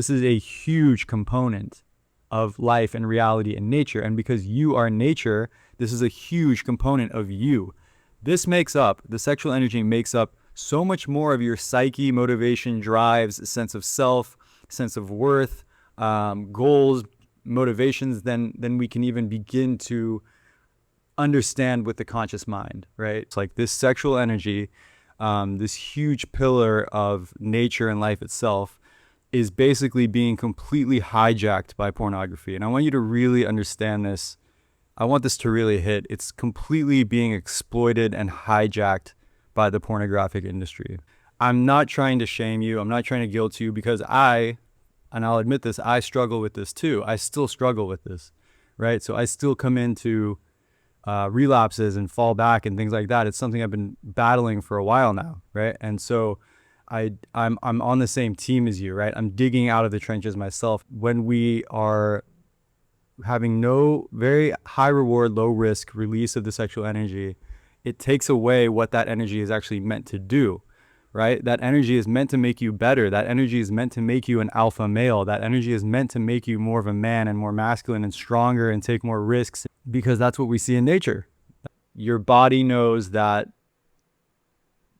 This is a huge component of life and reality and nature. And because you are nature, this is a huge component of you. This makes up, the sexual energy makes up so much more of your psyche, motivation, drives, sense of self, sense of worth, goals, motivations than we can even begin to understand with the conscious mind, right? It's like this sexual energy, this huge pillar of nature and life itself, is basically being completely hijacked by pornography. And I want you to really understand this. I want this to really hit. It's completely being exploited and hijacked by the pornographic industry. I'm not trying to shame you. I'm not trying to guilt you, because and I'll admit this, I struggle with this too. I still struggle with this, right? So I still come into relapses and fall back and things like that. It's something I've been battling for a while now, right? And so I'm on the same team as you, right? I'm digging out of the trenches myself. When we are having no very high reward, low risk release of the sexual energy, it takes away what that energy is actually meant to do, right? That energy is meant to make you better. That energy is meant to make you an alpha male. That energy is meant to make you more of a man and more masculine and stronger and take more risks, because that's what we see in nature. Your body knows that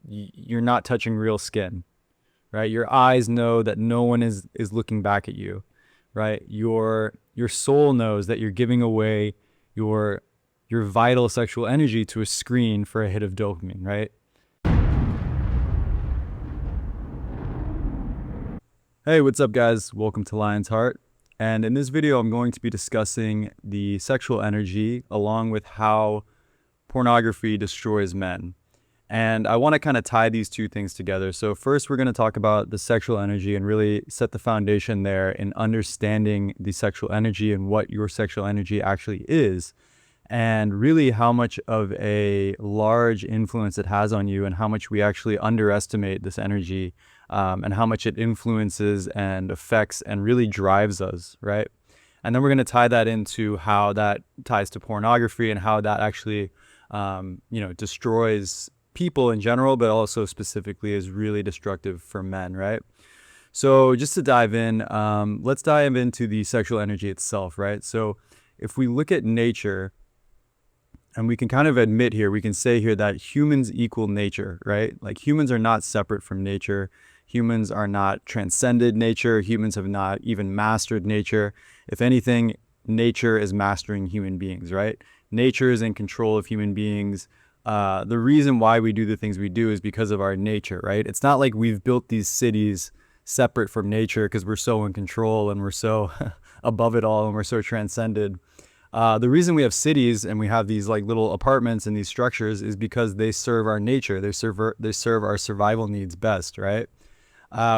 you're not touching real skin, right? Your eyes know that no one is looking back at you, right? Your soul knows that you're giving away your vital sexual energy to a screen for a hit of dopamine, right? Hey, what's up guys? Welcome to Lion's Heart. And in this video, I'm going to be discussing the sexual energy along with how pornography destroys men. And I want to kind of tie these two things together. So first, we're going to talk about the sexual energy and really set the foundation there in understanding the sexual energy and what your sexual energy actually is, and really how much of a large influence it has on you and how much we actually underestimate this energy, and how much it influences and affects and really drives us, right? And then we're going to tie that into how that ties to pornography and how that actually, destroys people in general, but also specifically is really destructive for men, right? So just to dive in, let's dive into the sexual energy itself, right? So if we look at nature, and we can kind of admit here, we can say here that humans equal nature, right? Like humans are not separate from nature. Humans are not transcended nature. Humans have not even mastered nature. If anything, nature is mastering human beings, right? Nature is in control of human beings. The reason why we do the things we do is because of our nature, right? It's not like we've built these cities separate from nature because we're so in control and we're so above it all and we're so transcended. The reason we have cities and we have these like little apartments and these structures is because they serve our nature. They serve our survival needs best, right?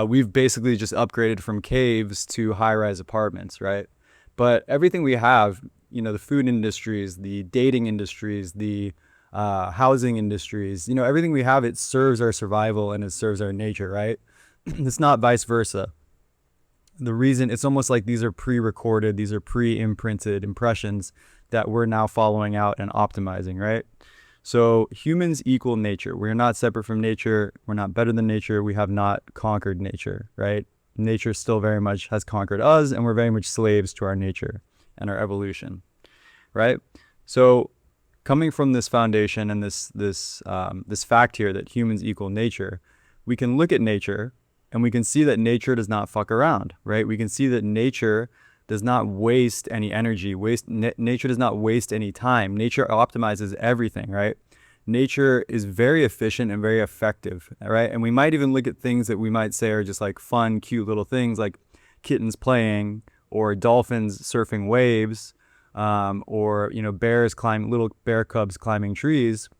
We've basically just upgraded from caves to high-rise apartments, right? But everything we have, the food industries, the dating industries, the housing industries, everything we have, it serves our survival and it serves our nature, right? It's not vice versa. The reason, it's almost like these are pre-recorded, these are pre-imprinted impressions that we're now following out and optimizing, right? So humans equal nature. We're not separate from nature. We're not better than nature. We have not conquered nature, right? Nature still very much has conquered us, and we're very much slaves to our nature and our evolution, right? So coming from this foundation and this fact here that humans equal nature, we can look at nature and we can see that nature does not fuck around, right? We can see that nature does not waste any energy. Nature does not waste any time. Nature optimizes everything, right? Nature is very efficient and very effective, right? And we might even look at things that we might say are just like fun, cute little things like kittens playing or dolphins surfing waves, or bears little bear cubs climbing trees.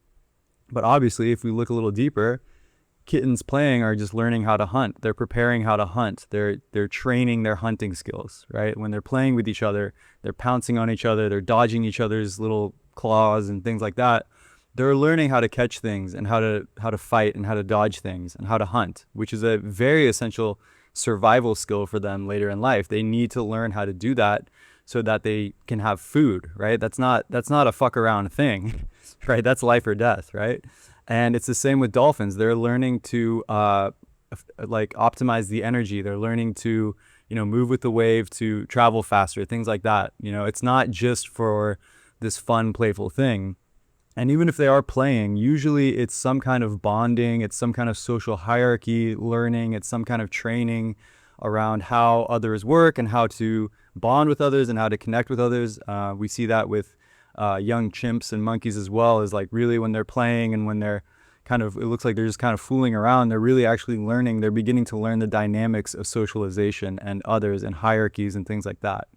But obviously, if we look a little deeper, kittens playing are just learning how to hunt. They're preparing how to hunt. They're training their hunting skills, right? When they're playing with each other, they're pouncing on each other, they're dodging each other's little claws and things like that. They're learning how to catch things and how to fight and how to dodge things and how to hunt, which is a very essential survival skill for them later in life. They need to learn how to do that so that they can have food, right? That's not a fuck around thing, right? That's life or death, right? And it's the same with dolphins. They're learning to optimize the energy. They're learning to move with the wave, to travel faster, things like that. It's not just for this fun, playful thing. And even if they are playing, usually it's some kind of bonding, it's some kind of social hierarchy learning, it's some kind of training around how others work and how to bond with others and how to connect with others. We see that with young chimps and monkeys as well, is like really when they're playing and when they're it looks like they're just kind of fooling around, they're really actually learning, they're beginning to learn the dynamics of socialization and others and hierarchies and things like that,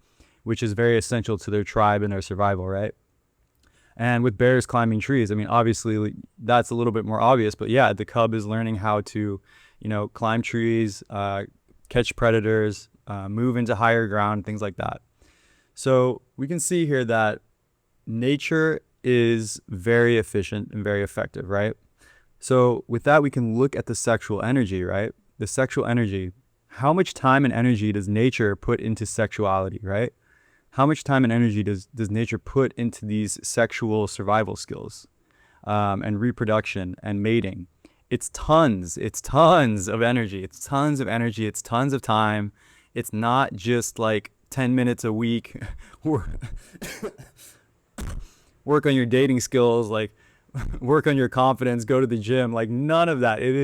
which is very essential to their tribe and their survival, right? And with bears climbing trees, I mean, obviously that's a little bit more obvious, but yeah, the cub is learning how to, climb trees, catch predators, move into higher ground, things like that. So we can see here that nature is very efficient and very effective, right? So with that, we can look at the sexual energy, right? The sexual energy. How much time and energy does nature put into sexuality, right? How much time and energy does nature put into these sexual survival skills and reproduction and mating? It's tons of energy. It's tons of energy. It's tons of time. It's not just like 10 minutes a week. Work on your dating skills, like work on your confidence, go to the gym, like none of that. It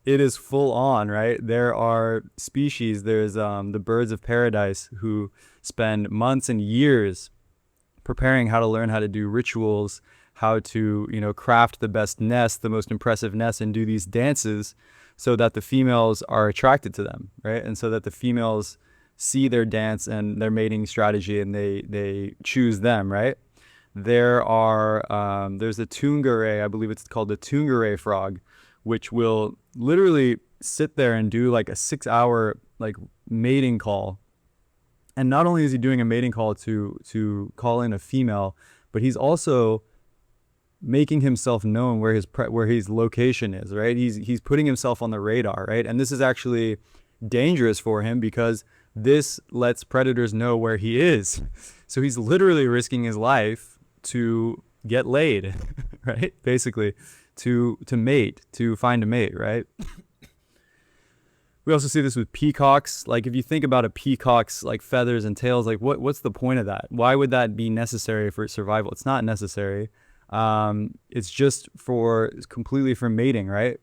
is full on, right? There are species, there's the birds of paradise who spend months and years preparing how to learn how to do rituals, how to, craft the best nest, the most impressive nest, and do these dances so that the females are attracted to them, right? And so that the females see their dance and their mating strategy and they choose them, right? There's a tungare, I believe it's called the tungare frog, which will literally sit there and do like a 6-hour like mating call. And not only is he doing a mating call to call in a female, but he's also making himself known where his location is, right? He's putting himself on the radar, right? And this is actually dangerous for him because this lets predators know where he is. So he's literally risking his life to get laid, right? Basically, to mate, to find a mate, right? We also see this with peacocks. Like if you think about a peacock's like feathers and tails, like what's the point of that? Why would that be necessary for survival? It's not necessary. It's just completely for mating, right?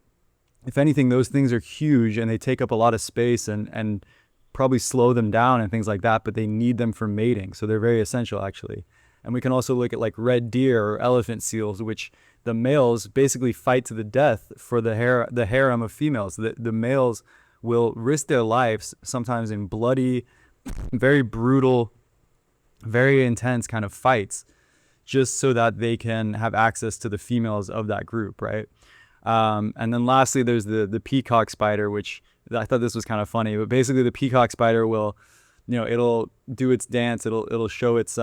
If anything, those things are huge and they take up a lot of space and probably slow them down and things like that, but they need them for mating. So they're very essential actually. And we can also look at like red deer or elephant seals, which the males basically fight to the death for the harem of females. The males will risk their lives sometimes in bloody, very brutal, very intense kind of fights just so that they can have access to the females of that group, right? And then lastly, there's the peacock spider, which I thought this was kind of funny, but basically the peacock spider will, it'll do its dance, it'll show its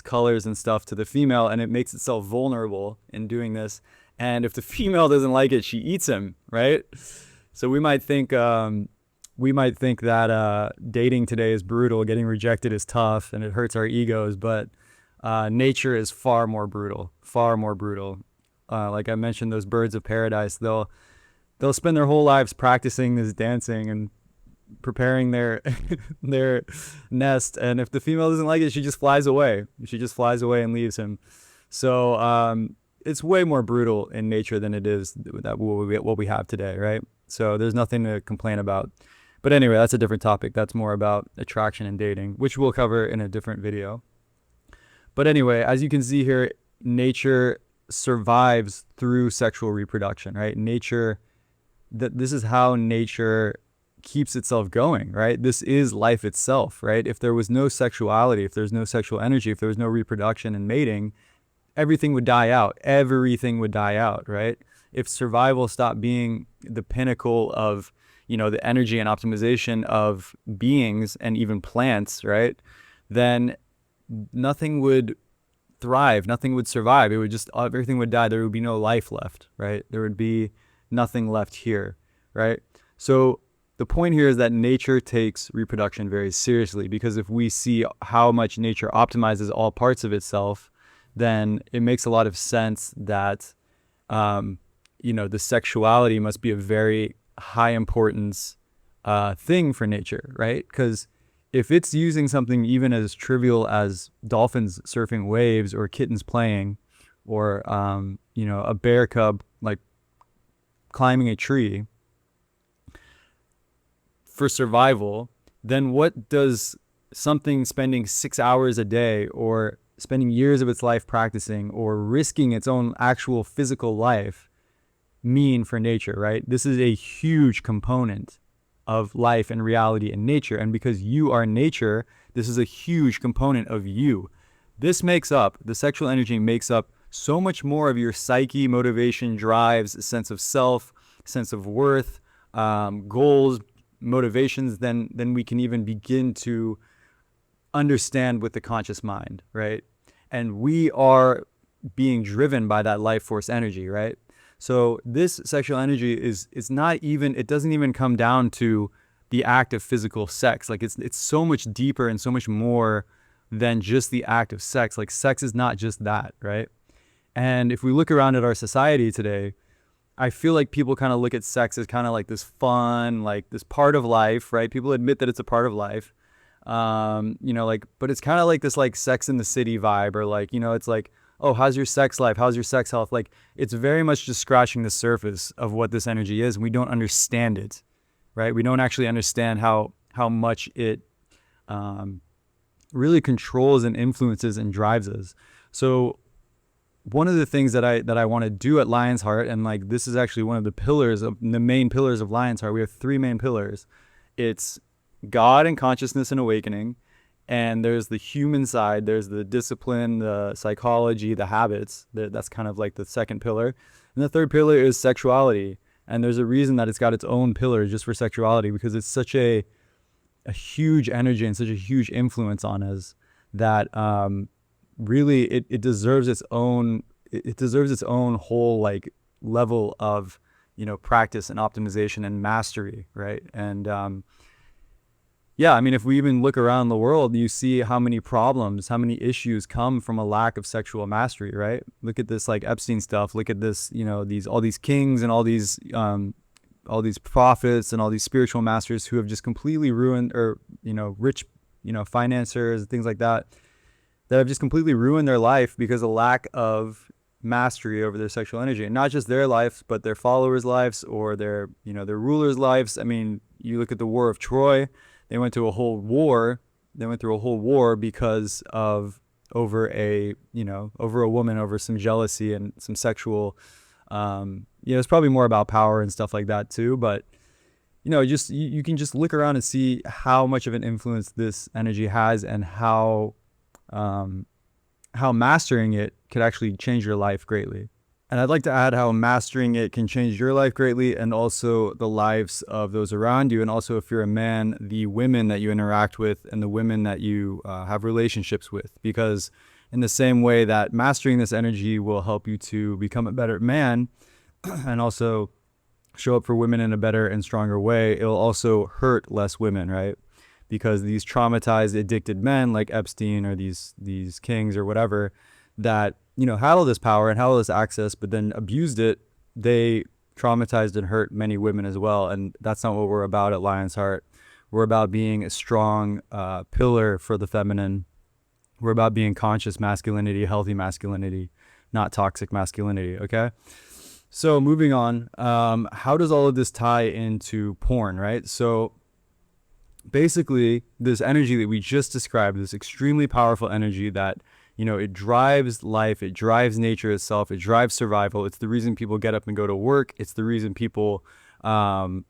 colors and stuff to the female, and it makes itself vulnerable in doing this. And if the female doesn't like it, she eats him, right? So we might think that dating today is brutal, getting rejected is tough, and it hurts our egos. But nature is far more brutal, far more brutal. Like I mentioned, those birds of paradise, they'll spend their whole lives practicing this dancing and preparing their nest, and if the female doesn't like it, she just flies away and leaves him. So it's way more brutal in nature than it is what we have today, right? So there's nothing to complain about. But anyway, that's a different topic. That's more about attraction and dating, which we'll cover in a different video. But anyway, as you can see here, nature survives through sexual reproduction, right? This is how nature keeps itself going, right? This is life itself, right? If there was no sexuality, if there's no sexual energy, if there was no reproduction and mating, everything would die out. Everything would die out, right? If survival stopped being the pinnacle of, the energy and optimization of beings and even plants, right? Then nothing would thrive, nothing would survive. It would just, everything would die. There would be no life left, right? There would be nothing left here, right? So the point here is that nature takes reproduction very seriously, because if we see how much nature optimizes all parts of itself, then it makes a lot of sense that, the sexuality must be a very high importance thing for nature, right? Because if it's using something even as trivial as dolphins surfing waves or kittens playing or, a bear cub like climbing a tree for survival, then what does something spending 6 hours a day or spending years of its life practicing or risking its own actual physical life mean for nature, right? This is a huge component of life and reality in nature. And because you are nature, this is a huge component of you. The sexual energy makes up so much more of your psyche, motivation, drives, sense of self, sense of worth, goals, motivations than we can even begin to understand with the conscious mind, right? And we are being driven by that life force energy, right? So this sexual energy is not even, it doesn't even come down to the act of physical sex. Like it's so much deeper and so much more than just the act of sex. Like sex is not just that, right? And if we look around at our society today, I feel like people kind of look at sex as kind of like this fun, like this part of life, right? People admit that it's a part of life. But it's kind of like this like Sex in the City vibe, or like, it's like, oh, how's your sex life? How's your sex health? Like it's very much just scratching the surface of what this energy is. And we don't understand it, right? We don't actually understand how much it really controls and influences and drives us. So one of the things that I want to do at Lion's Heart, and like this is actually one of the main pillars of Lion's Heart. We have three main pillars. It's God and consciousness and awakening, and there's the human side. There's the discipline, the psychology, the habits. That's kind of like the second pillar. And the third pillar is sexuality. And there's a reason that it's got its own pillar just for sexuality, because it's such a huge energy and such a huge influence on us that really it deserves its own whole like level of practice and optimization and mastery, right? And I mean, if we even look around the world, you see how many problems, how many issues come from a lack of sexual mastery, right? Look at this like Epstein stuff. Look at this, all these kings and all these prophets and all these spiritual masters who have just completely ruined, or rich financiers and things like that have just completely ruined their life because of lack of mastery over their sexual energy. And not just their lives, but their followers' lives, or their rulers' lives. I mean, you look at the War of Troy. They went through a whole war. Because of over a woman, over some jealousy and some sexual, it's probably more about power and stuff like that too. But, you can just look around and see how much of an influence this energy has, and how mastering it could actually change your life greatly. And I'd like to add how mastering it can change your life greatly, and also the lives of those around you. And also, if you're a man, the women that you interact with and the women that you have relationships with. Because in the same way that mastering this energy will help you to become a better man and also show up for women in a better and stronger way, it'll also hurt less women, right? Because these traumatized, addicted men like Epstein, or these kings or whatever, that had all this power and had all this access, but then abused it, they traumatized and hurt many women as well. And that's not what we're about at Lion's Heart. We're about being a strong pillar for the feminine. We're about being conscious masculinity, healthy masculinity, not toxic masculinity. Okay. So moving on, how does all of this tie into porn, right? So basically, this energy that we just described, this extremely powerful energy that, it drives life, it drives nature itself, it drives survival. It's the reason people get up and go to work. It's the reason people, go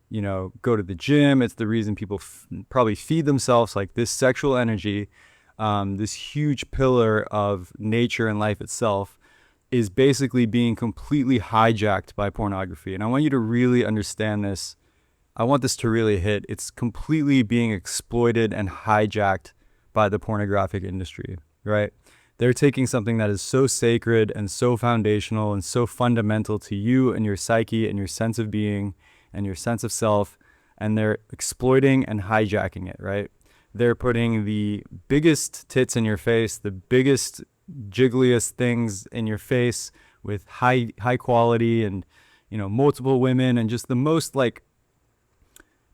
to the gym. It's the reason people probably feed themselves. Like this sexual energy, this huge pillar of nature and life itself, is basically being completely hijacked by pornography. And I want you to really understand this. I want this to really hit. It's completely being exploited and hijacked by the pornographic industry, right? They're taking something that is so sacred and so foundational and so fundamental to you and your psyche and your sense of being and your sense of self, and they're exploiting and hijacking it, right? They're putting the biggest tits in your face, the biggest, jiggliest things in your face with high quality and, multiple women, and just the most like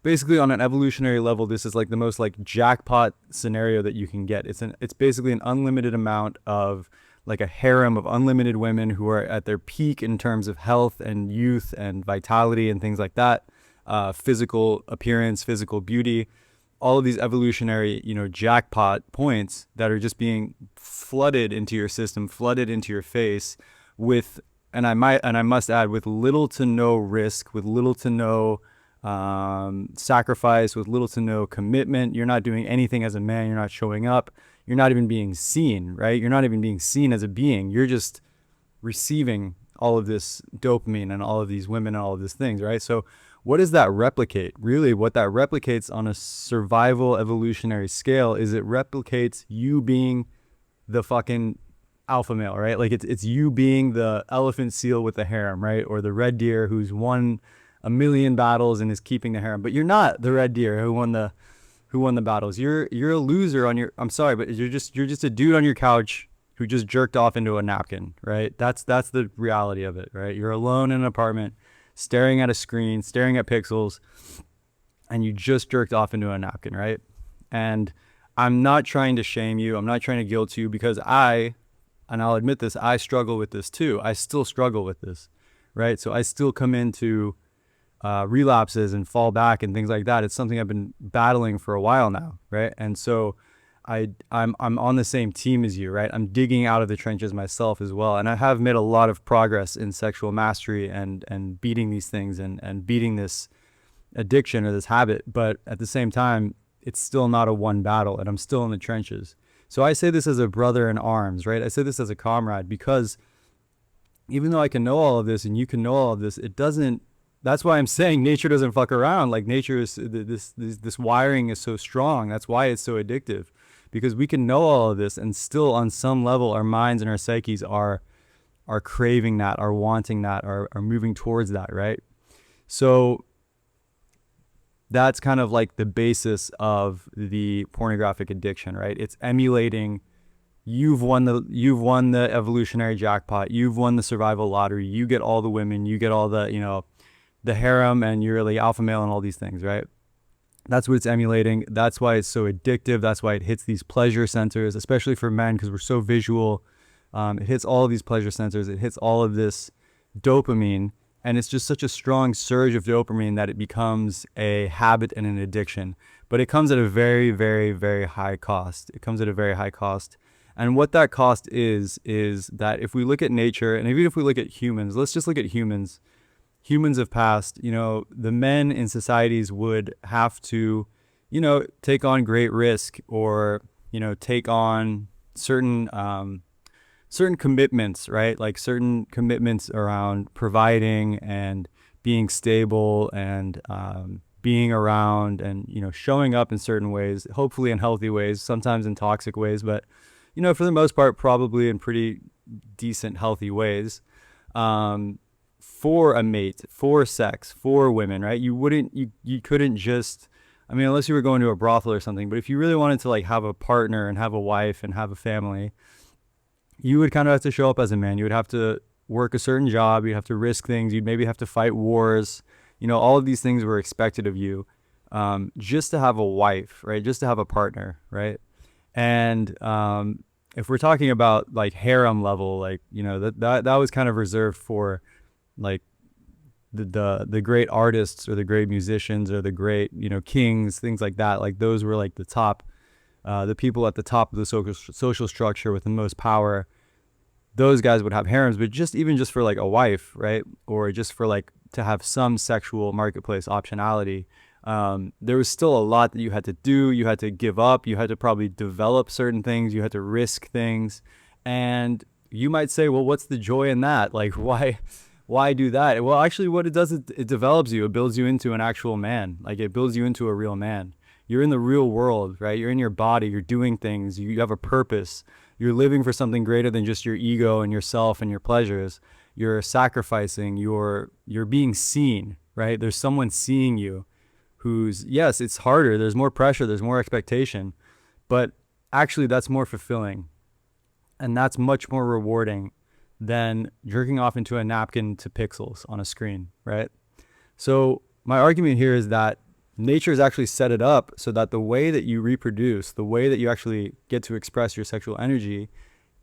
basically on an evolutionary level, this is like the most like jackpot scenario that you can get. It's basically an unlimited amount of like a harem of unlimited women who are at their peak in terms of health and youth and vitality and things like that, physical appearance, physical beauty, all of these evolutionary, jackpot points that are just being flooded into your system, flooded into your face with, and I must add, with little to no risk, with little to no sacrifice, with little to no commitment. You're not doing anything as a man. You're not showing up. You're not even being seen, right? You're not even being seen as a being. You're just receiving all of this dopamine and all of these women and all of these things, right? So what does that replicate? Really, what that replicates on a survival evolutionary scale is it replicates you being the fucking alpha male, right? Like it's you being the elephant seal with the harem, right? Or the red deer who's won a million battles and is keeping the harem. But you're not the red deer who won the battles. You're a loser on your, I'm sorry, but you're just a dude on your couch who just jerked off into a napkin, right? That's the reality of it, right? You're alone in an apartment, staring at a screen, staring at pixels, and you just jerked off into a napkin, right? And I'm not trying to shame you. I'm not trying to guilt you, because and I'll admit this, I struggle with this too. I still struggle with this, right? So I still come into relapses and fall back and things like that. It's something I've been battling for a while now, right? And so I'm on the same team as you, right? I'm digging out of the trenches myself as well. And I have made a lot of progress in sexual mastery and beating these things and beating this addiction or this habit. But at the same time, it's still not a one battle, and I'm still in the trenches. So I say this as a brother in arms, right? I say this as a comrade, because even though I can know all of this and you can know all of this, it doesn't, that's why I'm saying nature doesn't fuck around. Like nature is, this wiring is so strong. That's why it's so addictive, because we can know all of this and still on some level our minds and our psyches are craving that, are wanting that, are moving towards that, right? So that's kind of like the basis of the pornographic addiction, right? It's emulating, you've won the evolutionary jackpot, you've won the survival lottery, you get all the women, you get all the, the harem, and you're the alpha male and all these things, right? That's what it's emulating. That's why it's so addictive. That's why it hits these pleasure centers, especially for men, because we're so visual. It hits all of these pleasure centers. It hits all of this dopamine. And it's just such a strong surge of dopamine that it becomes a habit and an addiction. But it comes at a very, very, very high cost. It comes at a very high cost. And what that cost is that if we look at nature, and even if we look at humans, let's just look at humans. Humans of past, the men in societies would have to, take on great risk, or, take on certain commitments, right? Like certain commitments around providing and being stable and being around and, showing up in certain ways, hopefully in healthy ways, sometimes in toxic ways, but, for the most part, probably in pretty decent, healthy ways. For a mate, for sex, for women, right? You couldn't just, unless you were going to a brothel or something, but if you really wanted to like have a partner and have a wife and have a family, you would kind of have to show up as a man. You would have to work a certain job. You'd have to risk things. You'd maybe have to fight wars. All of these things were expected of you, just to have a wife, right? Just to have a partner, right? And if we're talking about like harem level, like, that was kind of reserved for like the great artists or the great musicians or the great, kings, things like that. Like those were like the top, the people at the top of the social structure with the most power. Those guys would have harems, but even just for like a wife, right? Or just for like to have some sexual marketplace optionality. There was still a lot that you had to do. You had to give up. You had to probably develop certain things. You had to risk things. And you might say, well, what's the joy in that? Like, why do that? Well, actually what it does is it develops you. It builds you into an actual man. Like it builds you into a real man. You're in the real world, right? You're in your body. You're doing things. You have a purpose. You're living for something greater than just your ego and yourself and your pleasures. You're sacrificing. You're being seen, right? There's someone seeing you who's, yes, it's harder. There's more pressure. There's more expectation. But actually that's more fulfilling. And that's much more rewarding than jerking off into a napkin to pixels on a screen, right? So my argument here is that nature has actually set it up so that the way that you reproduce, the way that you actually get to express your sexual energy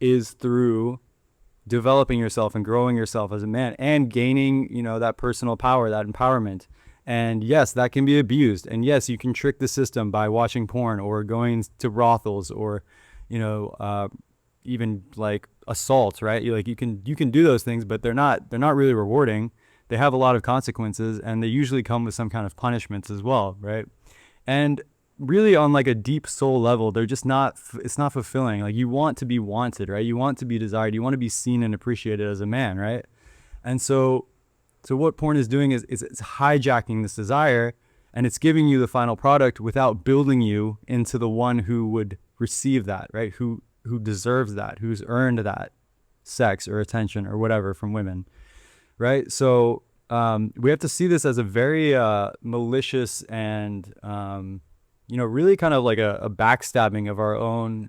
is through developing yourself and growing yourself as a man and gaining, that personal power, that empowerment. And yes, that can be abused. And yes, you can trick the system by watching porn or going to brothels or, even like assault, right? You can do those things, but they're not really rewarding. They have a lot of consequences, and they usually come with some kind of punishments as well, right? And really on like a deep soul level, they're just not, it's not fulfilling. Like, you want to be wanted, right? You want to be desired. You want to be seen and appreciated as a man, right? And so what porn is doing is it's hijacking this desire, and it's giving you the final product without building you into the one who would receive that, right? Who deserves that, who's earned that sex or attention or whatever from women, right? So we have to see this as a very malicious and really kind of like a backstabbing of our own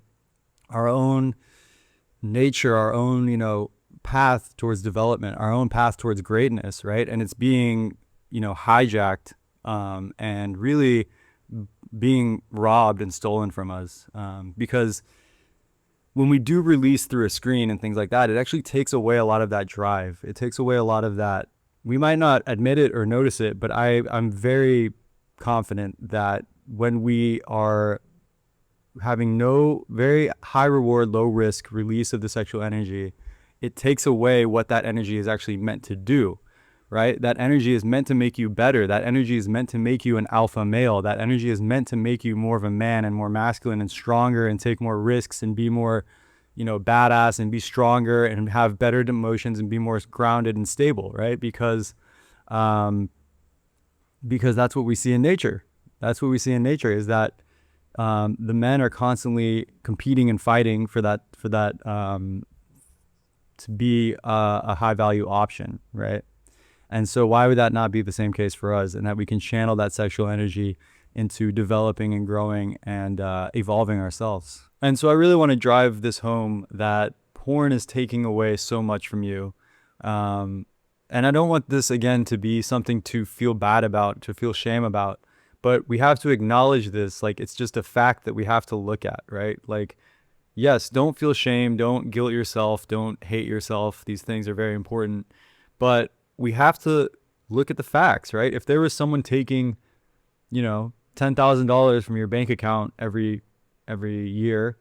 nature, our own path towards development, our own path towards greatness, right? And it's being hijacked and really being robbed and stolen from us, because when we do release through a screen and things like that, it actually takes away a lot of that drive. It takes away a lot of that. We might not admit it or notice it, but I'm very confident that when we are having no very high reward, low risk release of the sexual energy, it takes away what that energy is actually meant to do, right? That energy is meant to make you better. That energy is meant to make you an alpha male. That energy is meant to make you more of a man and more masculine and stronger and take more risks and be more, badass and be stronger and have better emotions and be more grounded and stable, right? Because that's what we see in nature. That's what we see in nature is that the men are constantly competing and fighting for that to be a high value option, right? And so why would that not be the same case for us, and that we can channel that sexual energy into developing and growing and evolving ourselves? And so I really want to drive this home that porn is taking away so much from you. And I don't want this, again, to be something to feel bad about, to feel shame about, but we have to acknowledge this. Like, it's just a fact that we have to look at, right? Like, yes, don't feel shame, don't guilt yourself, don't hate yourself. These things are very important, but we have to look at the facts, right? If there was someone taking, $10,000 from your bank account every year,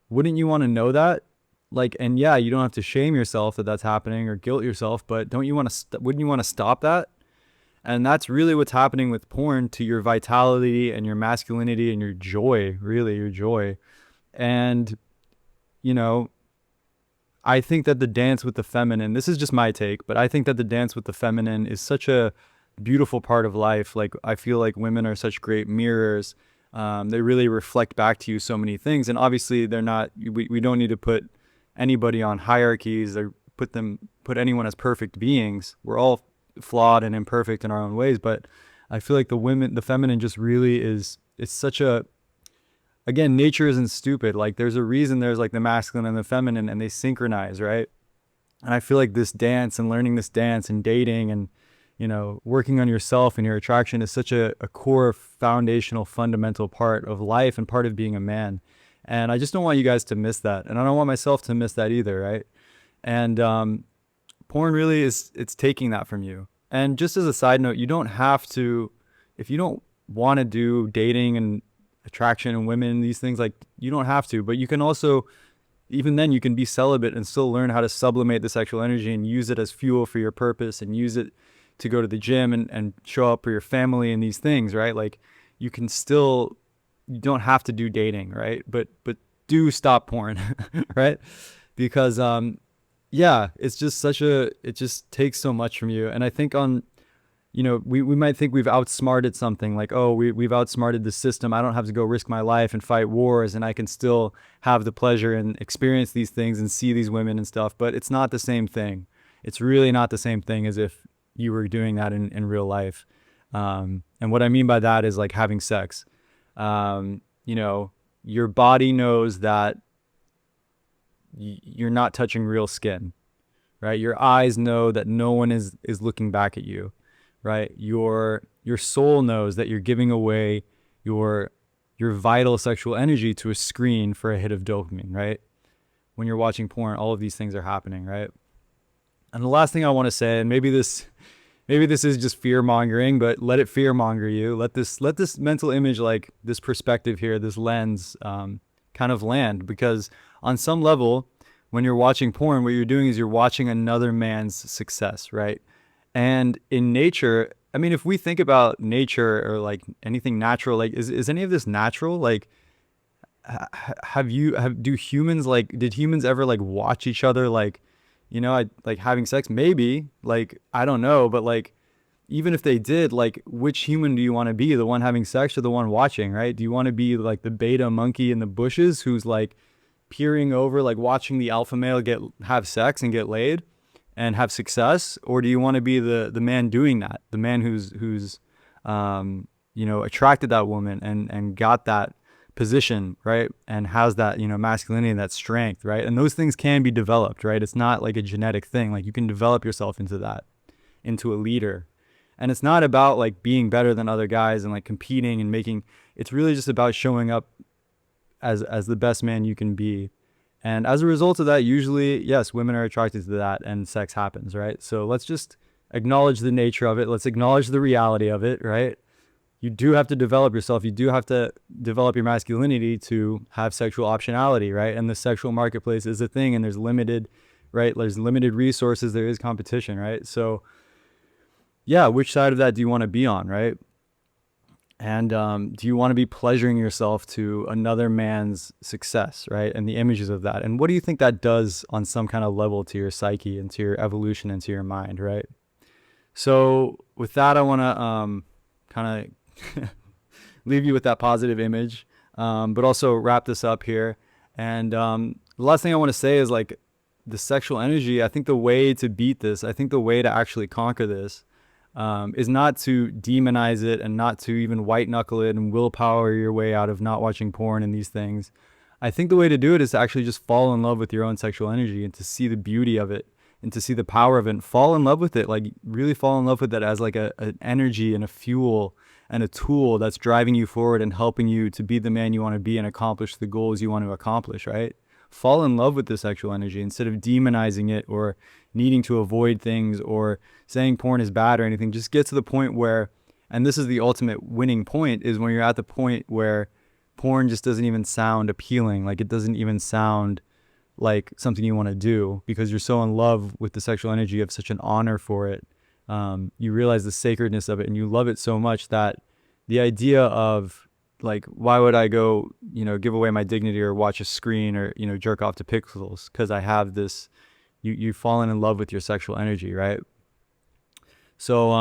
wouldn't you want to know that? Like, and yeah, you don't have to shame yourself that that's happening or guilt yourself, but don't you want to? Wouldn't you want to stop that? And that's really what's happening with porn to your vitality and your masculinity and your joy, really your joy. And I think that the dance with the feminine, this is just my take, but I think that the dance with the feminine is such a beautiful part of life. Like, I feel like women are such great mirrors. They really reflect back to you so many things. And obviously they're not, we don't need to put anybody on hierarchies or put anyone as perfect beings. We're all flawed and imperfect in our own ways. But I feel like the feminine just really it's such a, again, nature isn't stupid. Like, there's a reason there's like the masculine and the feminine, and they synchronize, right? And I feel like this dance and learning this dance and dating and, working on yourself and your attraction is such a core, foundational, fundamental part of life and part of being a man. And I just don't want you guys to miss that. And I don't want myself to miss that either, right? And porn really it's taking that from you. And just as a side note, you don't have to, if you don't want to do dating and attraction and women, these things, like, you don't have to, but you can also, even then, you can be celibate and still learn how to sublimate the sexual energy and use it as fuel for your purpose and use it to go to the gym and show up for your family and these things, right? Like, you don't have to do dating, right? But do stop porn, right? Because it's just it just takes so much from you. And I think we might think we've outsmarted something, like, oh, we've outsmarted the system. I don't have to go risk my life and fight wars, and I can still have the pleasure and experience these things and see these women and stuff. But it's not the same thing. It's really not the same thing as if you were doing that in real life. And what I mean by that is like having sex. Your body knows that you're not touching real skin, right? Your eyes know that no one is looking back at you. Right? Your your soul knows that you're giving away your vital sexual energy to a screen for a hit of dopamine, right? When you're watching porn, all of these things are happening, right? And the last thing I want to say, and maybe this is just fear mongering, but let it fear monger you. Let this mental image, like this perspective here, this lens, kind of land, because on some level, when you're watching porn, what you're doing is you're watching another man's success, right? And in nature, I mean, if we think about nature or like anything natural, like is any of this natural? Like, did humans ever like watch each other, like, like having sex? Maybe, like, I don't know, but like, even if they did, like, which human do you want to be? The one having sex or the one watching, right? Do you want to be like the beta monkey in the bushes who's like peering over, like watching the alpha male have sex and get laid and have success? Or do you want to be the man doing that, the man who's attracted that woman and got that position, right? And has that, masculinity and that strength, right? And those things can be developed, right? It's not like a genetic thing. Like, you can develop yourself into that, into a leader. And it's not about like being better than other guys and like competing and it's really just about showing up as the best man you can be. And as a result of that, usually, yes, women are attracted to that and sex happens, right? So let's just acknowledge the nature of it. Let's acknowledge the reality of it, right? You do have to develop yourself. You do have to develop your masculinity to have sexual optionality, right? And the sexual marketplace is a thing, and there's limited, right? There's limited resources. There is competition, right? So yeah, which side of that do you want to be on, right? And do you want to be pleasuring yourself to another man's success, right? And the images of that. And what do you think that does on some kind of level to your psyche and to your evolution and to your mind, right? So with that, I want to kind of leave you with that positive image, but also wrap this up here. And the last thing I want to say is, like, the sexual energy, I think the way to beat this, I think the way to actually conquer this, is not to demonize it and not to even white knuckle it and willpower your way out of not watching porn and these things. I think the way to do it is to actually just fall in love with your own sexual energy and to see the beauty of it and to see the power of it and fall in love with it. Like, really fall in love with it as like an energy and a fuel and a tool that's driving you forward and helping you to be the man you want to be and accomplish the goals you want to accomplish, right? Fall in love with the sexual energy instead of demonizing it or needing to avoid things or saying porn is bad or anything. Just get to the point where, and this is the ultimate winning point, is when you're at the point where porn just doesn't even sound appealing. Like, it doesn't even sound like something you want to do because you're so in love with the sexual energy, of such an honor for it. You realize the sacredness of it and you love it so much that the idea of, like, why would I go, give away my dignity or watch a screen or, jerk off to pixels? Because I have this, you've fallen in love with your sexual energy, right? So,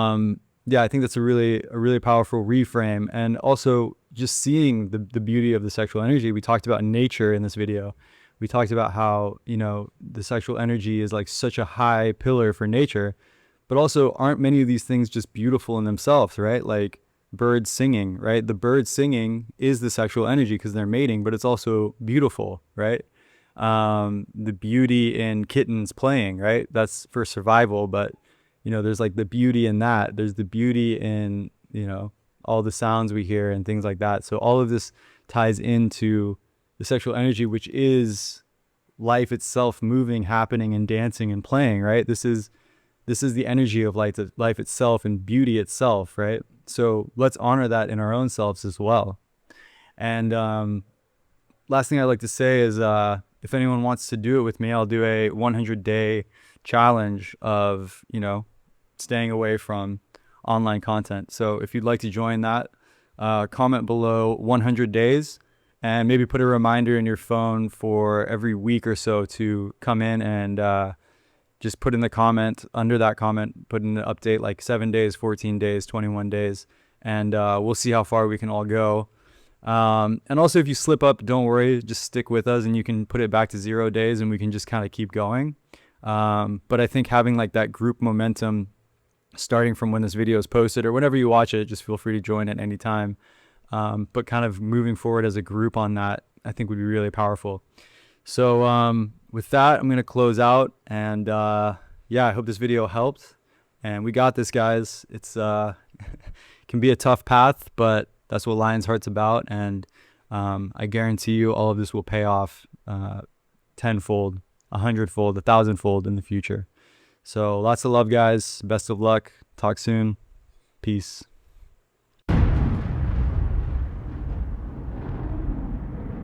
yeah, I think that's a really powerful reframe. And also just seeing the beauty of the sexual energy. We talked about nature in this video. We talked about how, the sexual energy is like such a high pillar for nature, but also aren't many of these things just beautiful in themselves, right? Like birds singing, right? The birds singing is the sexual energy because they're mating, but it's also beautiful, right? The beauty in kittens playing, right? That's for survival, but there's like the beauty in that. There's the beauty in, all the sounds we hear and things like that. So all of this ties into the sexual energy, which is life itself, moving, happening, and dancing and playing, right? This is the energy of life itself and beauty itself, right? So let's honor that in our own selves as well. And last thing I'd like to say is, if anyone wants to do it with me, I'll do a 100-day challenge of, staying away from online content. So if you'd like to join that, comment below 100 days and maybe put a reminder in your phone for every week or so to come in and just put in the comment, under that comment, put in an update like 7 days, 14 days, 21 days, and we'll see how far we can all go. And also, if you slip up, don't worry, just stick with us and you can put it back to 0 days and we can just kind of keep going. But I think having like that group momentum starting from when this video is posted or whenever you watch it, just feel free to join at any time. But kind of moving forward as a group on that, I think would be really powerful. So with that, I'm going to close out. And yeah, I hope this video helped. And we got this, guys. It's can can be a tough path, but that's what Lion's Heart's about. And I guarantee you all of this will pay off tenfold, 100-fold, 1,000-fold in the future. So lots of love, guys. Best of luck. Talk soon. Peace.